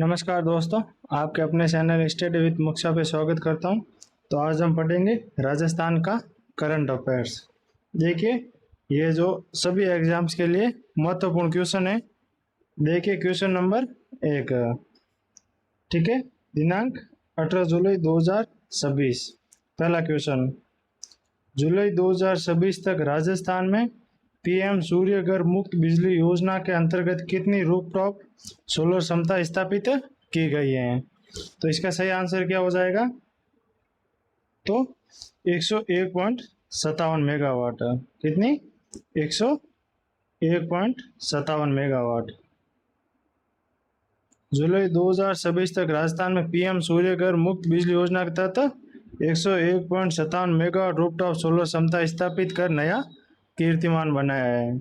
नमस्कार दोस्तों, आपके अपने चैनल स्टडी विद मुक्शा पे स्वागत करता हूं। तो आज हम पढ़ेंगे राजस्थान का करंट अफेयर्स। देखिए, ये जो सभी एग्जाम्स के लिए महत्वपूर्ण क्वेश्चन है। देखिए क्वेश्चन नंबर 1, ठीक है। दिनांक 18 जुलाई 2026। पहला क्वेश्चन, जुलाई 2026 तक राजस्थान में पीएम सूर्यघर मुक्त बिजली योजना के अंतर्गत कितनी रूफटॉप सोलर क्षमता स्थापित की गई है? तो इसका सही आंसर क्या हो जाएगा? तो 101.57 मेगावाट। कितनी? 101.57 मेगावाट। जुलाई 2026 तक राजस्थान में पीएम सूर्यघर मुक्त बिजली योजना के तहत 101.57 मेगावाट रूफटॉप सोलर क्षमता स्थापित कर नया कीर्तिमान बनाया है।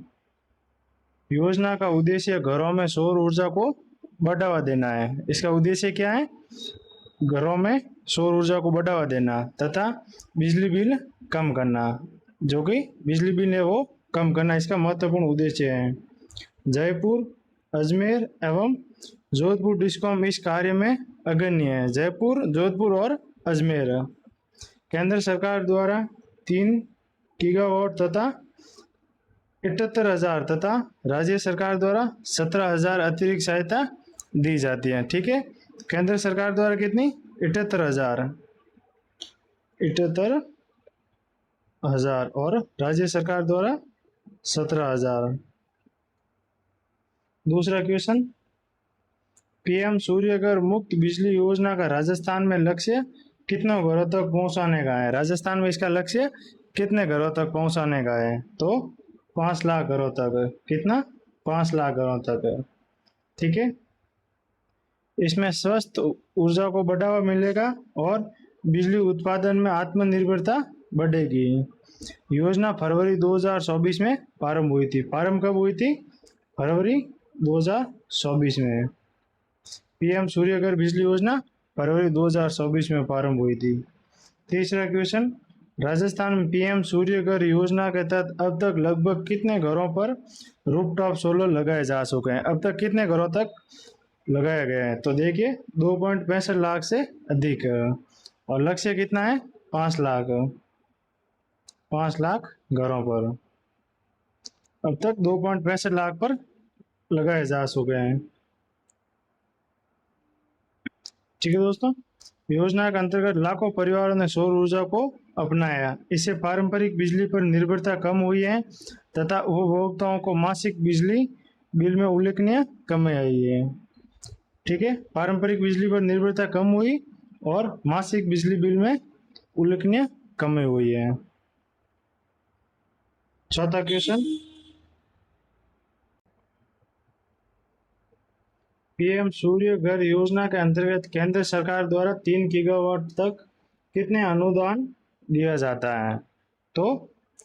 योजना का उद्देश्य घरों में सौर ऊर्जा को बढ़ावा देना है। इसका उद्देश्य क्या है? घरों में सौर ऊर्जा को बढ़ावा देना तथा बिजली बिल कम करना, जो कि बिजली बिल है वो कम करना इसका महत्वपूर्ण उद्देश्य है। जयपुर, अजमेर एवं जोधपुर डिस्कॉम इस कार्य में अग्रणी है। जयपुर, जोधपुर और अजमेर। केंद्र सरकार द्वारा 3 गीगावाट तथा 78,000 तथा राज्य सरकार द्वारा 17,000 अतिरिक्त सहायता दी जाती है। ठीक है, केंद्र सरकार द्वारा कितनी? 78,000 और राज्य सरकार द्वारा 17,000। दूसरा क्वेश्चन, पीएम सूर्यघर मुक्त बिजली योजना का राजस्थान में लक्ष्य कितने घरों तक पहुंचाने का है? राजस्थान में इसका लक्ष्य कितने घरों तक पहुंचाने का है? तो 5 लाख घरों तक। कितना? 5 लाख घरों तक। ठीक है, इसमें स्वस्थ ऊर्जा को बढ़ावा मिलेगा और बिजली उत्पादन में आत्मनिर्भरता बढ़ेगी। योजना फरवरी 2024 में प्रारंभ हुई थी। प्रारंभ कब हुई थी? फरवरी 2024 में। पीएम सूर्यघर बिजली योजना फरवरी 2024 में प्रारंभ हुई थी। तीसरा क्वेश्चन, राजस्थान में पीएम सूर्यघर योजना के तहत अब तक लगभग कितने घरों पर रूफटॉप सोलर लगाए जा चुके हैं? अब तक कितने घरों तक लगाया गया है? तो देखिए 2.65 लाख से अधिक, और लक्ष्य कितना है? 5 लाख। 5 लाख घरों पर अब तक 2.65 लाख पर लगाए जा चुके हैं। ठीक है दोस्तों, योजना के अंतर्गत लाखों परिवारों ने सौर ऊर्जा को अपनाया। इससे पारंपरिक बिजली पर निर्भरता कम हुई है तथा उपभोक्ताओं को मासिक बिजली बिल में उल्लेखनीय कमी आई है। ठीक है, पारंपरिक बिजली पर निर्भरता कम हुई और मासिक बिजली बिल में उल्लेखनीय कमी हुई है। चौथा क्वेश्चन, पीएम सूर्यघर योजना के अंतर्गत केंद्र सरकार द्वारा 3 गीगावाट तक कितने अनुदान दिया जाता है? तो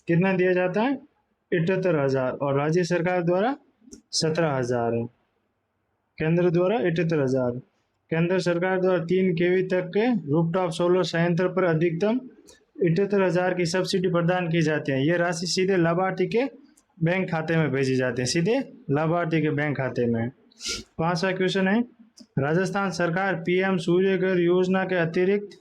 कितना दिया जाता है? 78,000 और राज्य सरकार द्वारा 17,000। केंद्र द्वारा 78,000। केंद्र सरकार द्वारा 3 केवी तक के रूफटॉप सोलर संयंत्र पर अधिकतम 78,000 की सब्सिडी प्रदान की जाती है। ये राशि सीधे लाभार्थी के बैंक खाते में भेजी जाती है, सीधे लाभार्थी के बैंक खाते में। 5वां क्वेश्चन है, राजस्थान सरकार पीएम सूर्यघर योजना के अतिरिक्त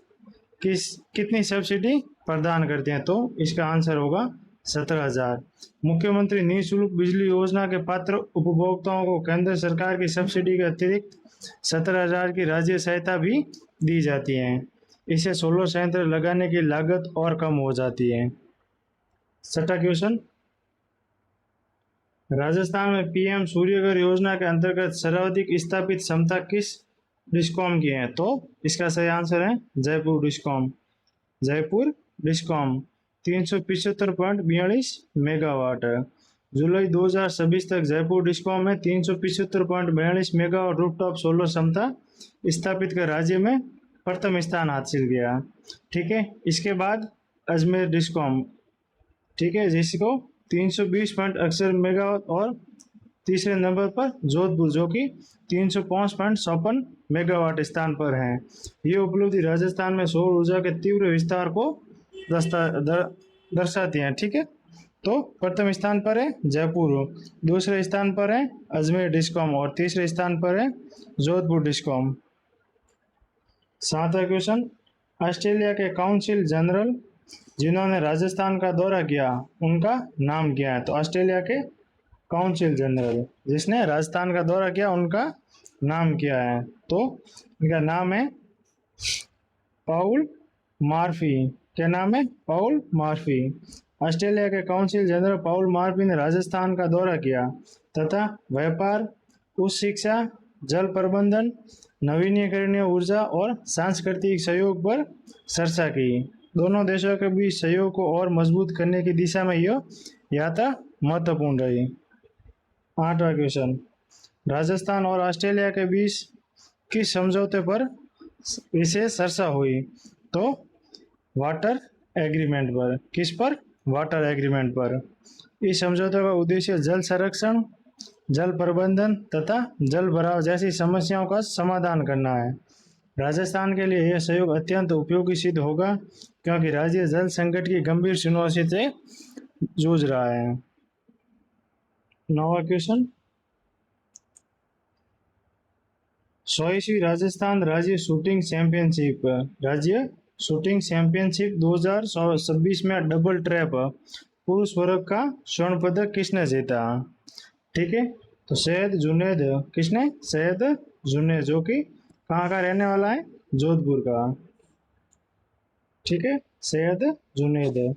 कितनी सब्सिडी प्रदान करते हैं? तो इसका आंसर होगा 17,000। मुख्यमंत्री निःशुल्क बिजली योजना के पात्र उपभोक्ताओं को केंद्र सरकार की सब्सिडी के अतिरिक्त 17,000 की राज्य सहायता भी दी जाती है। इससे सोलर संयंत्र लगाने की लागत और कम हो जाती है। 6वां क्वेश्चन, राजस्थान में पीएम सूर्यघर योजना के अंतर्गत सर्वाधिक स्थापित क्षमता किस डिस्कॉम की है? तो इसका सही आंसर है Jaipur discom. Jaipur discom 375.42 megawatt. जुलाई 2026 तक जयपुर डिस्कॉम में 375.42 मेगावाट रूफटॉप सोलर क्षमता स्थापित कर राज्य में प्रथम स्थान हासिल किया। ठीक है, इसके बाद अजमेर डिस्कॉम, ठीक है, जिसको 320.68 मेगावाट, और तीसरे नंबर पर जोधपुर जो कि 305.56 मेगावाट स्थान पर है। ये उपलब्धि राजस्थान में सौर ऊर्जा के तीव्र विस्तार को दर्शाती हैं। ठीक है, तो प्रथम स्थान पर है जयपुर, दूसरे स्थान पर है अजमेर डिस्कॉम और तीसरे स्थान पर है जोधपुर डिस्कॉम। 7वां क्वेश्चन, ऑस्ट्रेलिया के काउंसिल जनरल जिन्होंने राजस्थान का दौरा किया उनका नाम क्या है? तो ऑस्ट्रेलिया के काउंसिल जनरल जिसने राजस्थान का दौरा किया उनका नाम क्या है? तो इनका नाम है पाउल मार्फी। क्या नाम है? पाउल मार्फी। ऑस्ट्रेलिया के काउंसिल जनरल पाउल मार्फी ने राजस्थान का दौरा किया तथा व्यापार, उच्च शिक्षा, जल प्रबंधन, नवीनीकरणीय ऊर्जा और सांस्कृतिक सहयोग पर चर्चा की। दोनों देशों के बीच सहयोग को और मजबूत करने की दिशा में यह यात्रा महत्वपूर्ण रही। 8वां क्वेश्चन, राजस्थान और ऑस्ट्रेलिया के बीच किस समझौते पर विशेष चर्चा हुई? तो वाटर एग्रीमेंट पर। किस पर? वाटर एग्रीमेंट पर। इस समझौते का उद्देश्य जल संरक्षण, जल प्रबंधन तथा जल भराव जैसी समस्याओं का समाधान करना है। राजस्थान के लिए यह सहयोग अत्यंत उपयोगी सिद्ध होगा क्योंकि राज्य जल संकट की गंभीर चुनौती से जूझ रहा है। 9वां क्वेश्चन, 100वीं राजस्थान राज्य शूटिंग चैंपियनशिप 2026 में डबल ट्रैप पुरुष वर्ग का स्वर्ण पदक किसने जीता? ठीक है, तो सैयद जुनैद। किसने? सैयद जुनैद, जो कि कहाँ का रहने वाला है? जोधपुर का। ठीक है, सैयद जुनैद।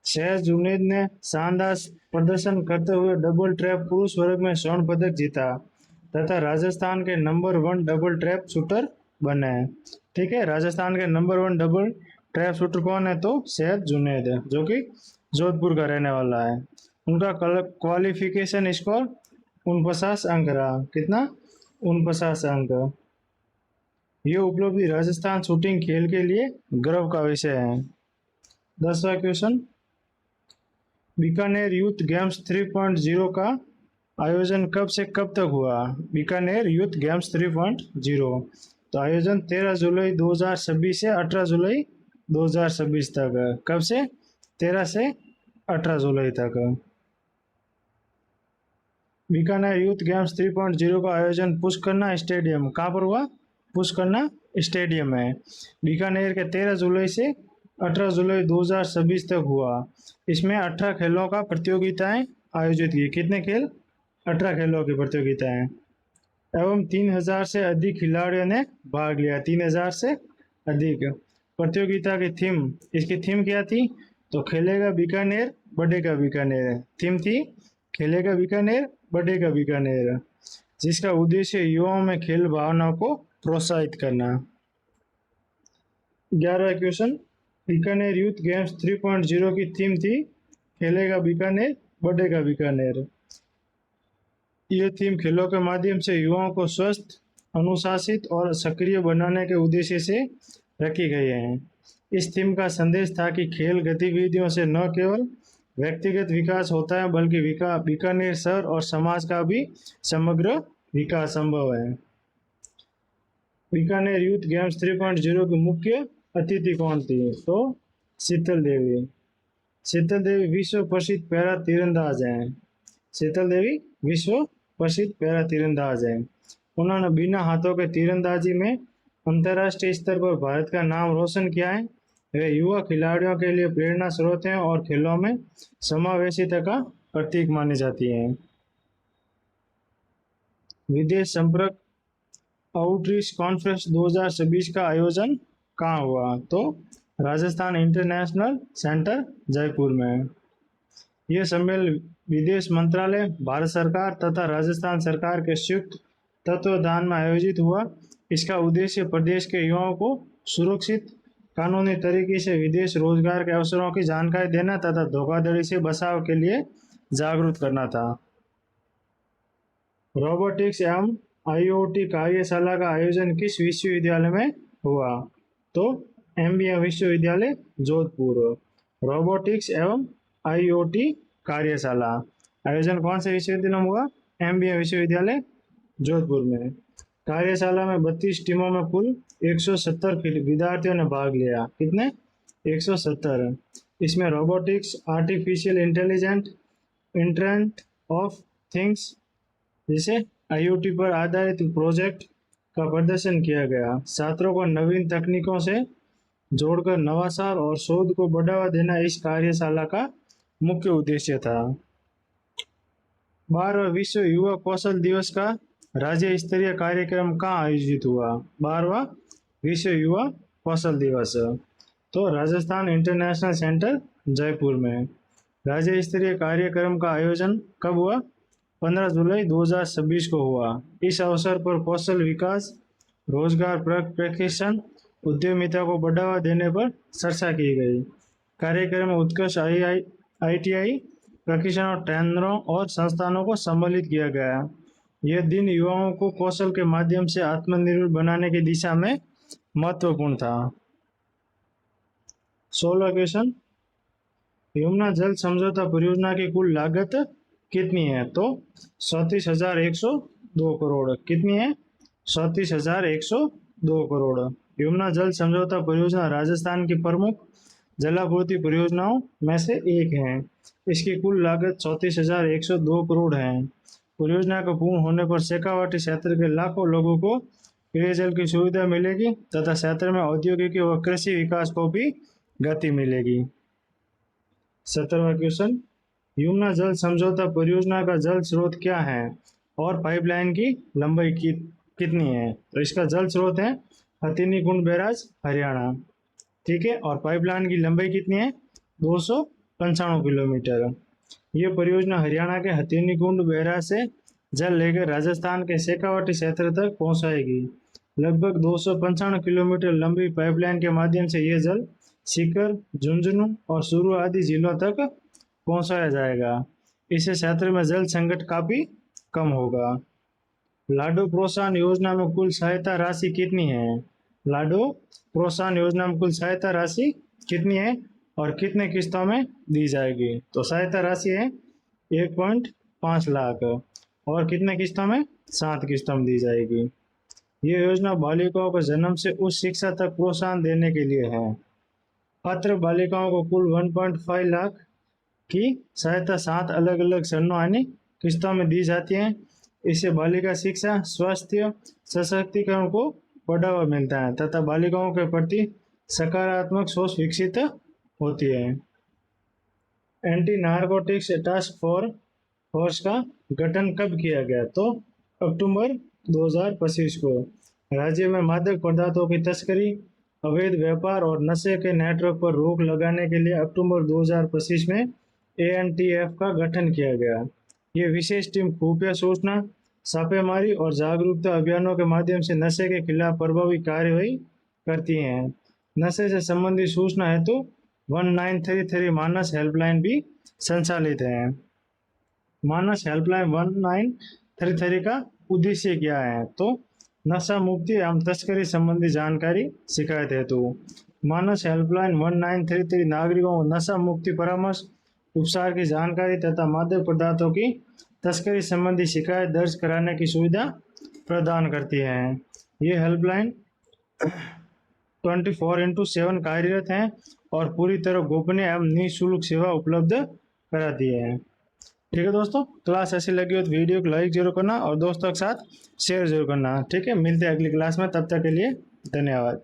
सैयद जुनैद ने शानदार प्रदर्शन करते हुए डबल ट्रैप पुरुष वर्ग में स्वर्ण पदक जीता तथा राजस्थान के नंबर 1 डबल ट्रैप शूटर बने। ठीक है, राजस्थान के नंबर 1 डबल ट्रैप शूटर कौन है? तो सैयद जुनैद, जो कि जोधपुर का रहने वाला है। उनका क्वालिफिकेशन स्कोर 49 अंक रहा। कितना? 49 अंक। ये उपलब्धि राजस्थान शूटिंग खेल के लिए गर्व का विषय है। 10वां क्वेश्चन, बीकानेर यूथ गेम्स 3.0 का आयोजन कब से कब तक हुआ? बीकानेर यूथ गेम्स 3.0, तो आयोजन 13 जुलाई 2026 से 18 जुलाई 2026 तक। कब से? 13 से 18 जुलाई तक। बीकानेर यूथ गेम्स 3.0 का आयोजन पुष्करना स्टेडियम, कहाँ पर हुआ? पुष्करना स्टेडियम में बीकानेर के 13 जुलाई से 18 जुलाई 2026 तक हुआ। इसमें 18 खेलों का प्रतियोगिताएं आयोजित की। कितने खेल? 18 खेलों की प्रतियोगिताएं एवं 3000 से अधिक खिलाड़ियों ने भाग लिया। 3000 से अधिक। प्रतियोगिता की थीम, इसकी थीम क्या थी? तो खेलेगा बीकानेर, बढ़ेगा बीकानेर। थीम थी खेलेगा बीकानेर, बढ़ेगा बीकानेर, जिसका उद्देश्य युवाओं में खेल भावना को प्रोत्साहित करना। 11वां क्वेश्चन, बीकानेर यूथ गेम्स 3.0 की थीम थी खेलेगा बीकानेर, बढ़ेगा बीकानेर। ये थीम खेलों के माध्यम से युवाओं को स्वस्थ, अनुशासित और सक्रिय बनाने के उद्देश्य से रखी गई है। इस थीम का संदेश था कि खेल गतिविधियों से न केवल व्यक्तिगत विकास होता है बल्कि बीकानेर शहर और समाज का भी समग्र विकास संभव है। बीकानेर यूथ गेम्स 3.0 की मुख्य अतिथि कौन थी? तो शीतल देवी। शीतल देवी विश्व प्रसिद्ध पैरा तीरंदाज हैं। शीतल देवी विश्व प्रसिद्ध पैरा तीरंदाज हैं। उन्होंने बिना हाथों के तीरंदाजी में अंतर्राष्ट्रीय स्तर पर भारत का नाम रोशन किया है। वे युवा खिलाड़ियों के लिए प्रेरणा स्रोत हैं और खेलों में समावेशिता का प्रतीक मानी जाती हैं। विदेश संपर्क आउटरीच कॉन्फ्रेंस 2026 का आयोजन कहाँ हुआ? तो राजस्थान इंटरनेशनल सेंटर जयपुर में। यह सम्मेलन विदेश मंत्रालय, भारत सरकार तथा राजस्थान सरकार के संयुक्त तत्वावधान में आयोजित हुआ। इसका उद्देश्य प्रदेश के युवाओं को सुरक्षित कानूनी तरीके से विदेश रोजगार के अवसरों की जानकारी देना तथा धोखाधड़ी से बचाव के लिए जागरूक करना था। रोबोटिक्स एवं IoT कार्यशाला का आयोजन किस विश्वविद्यालय में हुआ? तो MBM विश्वविद्यालय जोधपुर। रोबोटिक्स एवं IoT कार्यशाला आयोजन कौन से विश्वविद्यालय में हुआ? MBM विश्वविद्यालय जोधपुर में। कार्यशाला में 32 टीमों में कुल 170 विद्यार्थियों ने भाग लिया। कितने? 170। इसमें robotics, artificial intelligence, internet of things जिसे IoT पर आधारित प्रोजेक्ट का प्रदर्शन किया गया। छात्रों को नवीन तकनीकों से जोड़कर नवाचार और शोध को बढ़ावा देना इस कार्यशाला का मुख्य उद्देश्य था। 12वां विश्व युवा कौशल दिवस का राज्य स्तरीय कार्यक्रम कहाँ आयोजित हुआ? 12वां विश्व युवा कौशल दिवस तो राजस्थान इंटरनेशनल सेंटर जयपुर में। राज्य स्तरीय कार्यक्रम का आयोजन कब हुआ? 15 जुलाई 2026 को हुआ। इस अवसर पर कौशल विकास, रोजगार प्रशिक्षण, उद्यमिता को बढ़ावा देने पर चर्चा की गई। कार्यक्रम में उत्कृष्ट ITI प्रशिक्षण और ट्रेनरों और संस्थानों को सम्मिलित किया गया। यह दिन युवाओं को कौशल के माध्यम से आत्मनिर्भर बनाने की दिशा में महत्वपूर्ण था। 16वां क्वेश्चन, यमुना जल समझौता परियोजना की कुल लागत कितनी है? तो 37,102 करोड़। कितनी है? 37,102 करोड़। यमुना जल समझौता परियोजना राजस्थान की प्रमुख जलापूर्ति परियोजनाओं में से एक है। इसकी कुल लागत 34,102 करोड़ है। परियोजना के पूर्ण होने पर शेखावाटी क्षेत्र के लाखों लोगों को पेयजल की सुविधा मिलेगी तथा क्षेत्र में औद्योगिक व कृषि विकास को भी गति मिलेगी। 17वां क्वेश्चन, यमुना जल समझौता परियोजना का जल स्रोत क्या है और पाइपलाइन की लंबाई कितनी है? तो इसका जल स्रोत है हथिनी कुंड बैराज, हरियाणा। ठीक है, और पाइपलाइन की लंबाई कितनी है? 295 किलोमीटर। ये परियोजना हरियाणा के हथिनी कुंड बैराज से जल लेकर राजस्थान के शेखावाटी क्षेत्र तक पहुंचाएगी। लगभग 295 किलोमीटर लंबी पाइपलाइन के माध्यम से यह जल सीकर, झुंझुनू और चूरू आदि जिलों तक पहुंचाया जाएगा। इससे क्षेत्र में जल संकट काफी कम होगा। लाडो प्रोत्साहन योजना में कुल सहायता राशि कितनी है? लाडो प्रोत्साहन योजना में कुल सहायता राशि कितनी है और कितने किस्तों में दी जाएगी? तो सहायता राशि है 1.5 लाख और कितने किस्तों में? 7 किस्तों में दी जाएगी। ये योजना बालिकाओं को जन्म से उच्च शिक्षा तक प्रोत्साहन देने के लिए है। पात्र बालिकाओं को कुल 1.5 लाख की सहायता 7 अलग अलग चरणों यानी किस्तों में दी जाती है। इससे बालिका शिक्षा, स्वास्थ्य, सशक्तिकरण को बढ़ावा मिलता है तथा बालिकाओं के प्रति सकारात्मक सोच विकसित होती है। एंटी नारकोटिक्स टास्क फोर्स का गठन कब किया गया? तो अक्टूबर 2025 को। राज्य में मादक पदार्थों की तस्करी, अवैध व्यापार और नशे के नेटवर्क पर रोक लगाने के लिए अक्टूबर 2025 में ANTF का गठन किया गया। ये विशेष टीम खुफिया सूचना, छापेमारी और जागरूकता अभियानों के माध्यम से नशे के खिलाफ प्रभावी कार्यवाही करती हैं। नशे से संबंधित सूचना हेतु 1933 मानस हेल्पलाइन भी संचालित है। मानस हेल्पलाइन 1933 का उद्देश्य क्या है? तो नशा मुक्ति एवं तस्करी संबंधी जानकारी शिकायत हेतु। मानस हेल्पलाइन 1933 नागरिकों को नशा मुक्ति परामर्श, उपचार की जानकारी तथा मादक पदार्थों की तस्करी संबंधी शिकायत दर्ज कराने की सुविधा प्रदान करती है। ये हेल्पलाइन 24/7 कार्यरत है और पूरी तरह गोपनीय एवं निःशुल्क सेवा उपलब्ध कराती है। ठीक है दोस्तों, क्लास ऐसी लगी हो तो वीडियो को लाइक जरूर करना और दोस्तों के साथ शेयर जरूर करना। ठीक है, मिलते हैं अगली क्लास में, तब तक के लिए धन्यवाद।